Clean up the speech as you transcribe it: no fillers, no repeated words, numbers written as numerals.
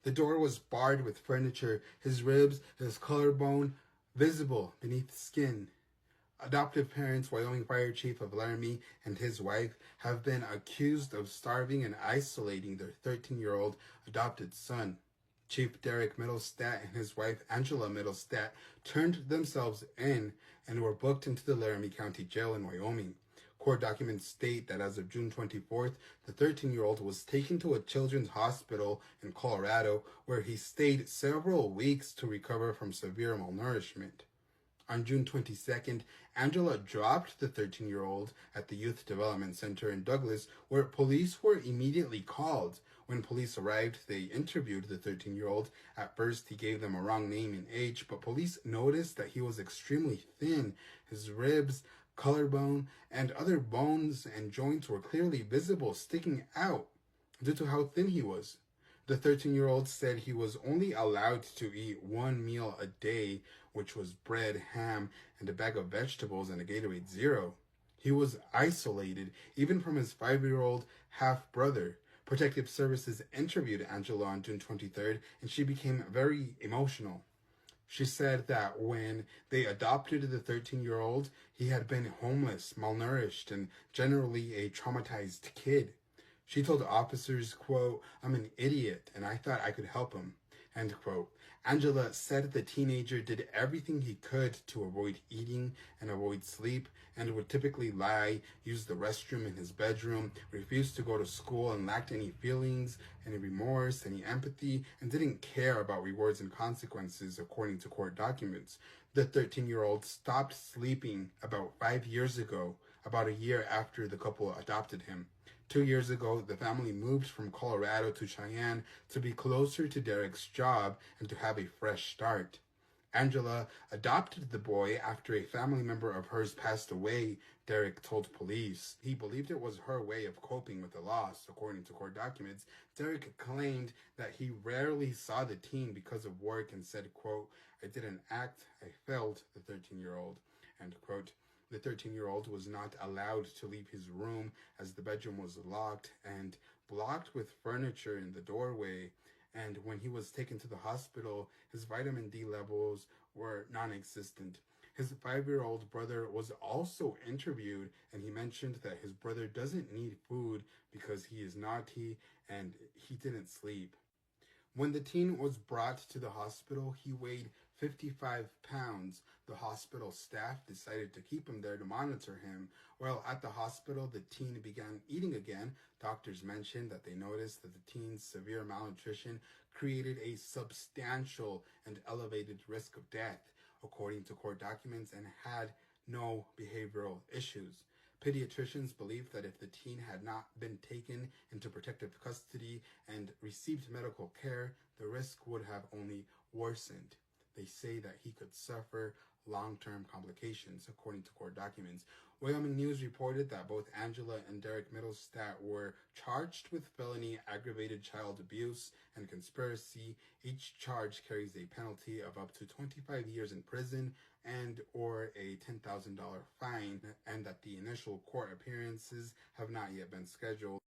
The door was barred with furniture, his ribs, his collarbone visible beneath the skin. Adoptive parents, Wyoming Fire Chief of Laramie and his wife, have been accused of starving and isolating their 13-year-old adopted son. Chief Darrick Mittlestadt and his wife, Angela Mittlestadt, turned themselves in and were booked into the Laramie County Jail in Wyoming. Court documents state that as of June 24th, the 13-year-old was taken to a children's hospital in Colorado, where he stayed several weeks to recover from severe malnourishment. On June 22nd, Angela dropped the 13-year-old at the Youth Development Center in Douglas, where police were immediately called. When police arrived, they interviewed the 13-year-old. At first, he gave them a wrong name and age, but police noticed that he was extremely thin. His ribs, collarbone, and other bones and joints were clearly visible, sticking out due to how thin he was. The 13-year-old said he was only allowed to eat one meal a day, which was bread, ham, and a bag of vegetables and a Gatorade Zero. He was isolated, even from his 5-year-old half-brother. Protective Services interviewed Angela on June 23rd, and she became very emotional. She said that when they adopted the 13-year-old, he had been homeless, malnourished, and generally a traumatized kid. She told officers, quote, "I'm an idiot and I thought I could help him," end quote. Angela said the teenager did everything he could to avoid eating and avoid sleep, and would typically lie, use the restroom in his bedroom, refused to go to school, and lacked any feelings, any remorse, any empathy, and didn't care about rewards and consequences, according to court documents. The 13-year-old stopped sleeping about 5 years ago, about a year after the couple adopted him. 2 years ago, the family moved from Colorado to Cheyenne to be closer to Darrick's job and to have a fresh start. Angela adopted the boy after a family member of hers passed away, Darrick told police. He believed it was her way of coping with the loss, according to court documents. Darrick claimed that he rarely saw the teen because of work and said, quote, "I didn't act, I felt," the 13-year-old, end quote. The 13-year-old was not allowed to leave his room as the bedroom was locked and blocked with furniture in the doorway. And when he was taken to the hospital, his vitamin D levels were non-existent. His 5-year-old brother was also interviewed, and he mentioned that his brother doesn't need food because he is naughty and he didn't sleep. When the teen was brought to the hospital, he weighed 55 pounds. The hospital staff decided to keep him there to monitor him. While at the hospital, the teen began eating again. Doctors mentioned that they noticed that the teen's severe malnutrition created a substantial and elevated risk of death, according to court documents, and had no behavioral issues. Pediatricians believe that if the teen had not been taken into protective custody and received medical care, the risk would have only worsened. They say that he could suffer long-term complications, according to court documents. Wyoming News reported that both Angela and Darrick Mittlestadt were charged with felony aggravated child abuse and conspiracy. Each charge carries a penalty of up to 25 years in prison and or a $10,000 fine, and that the initial court appearances have not yet been scheduled.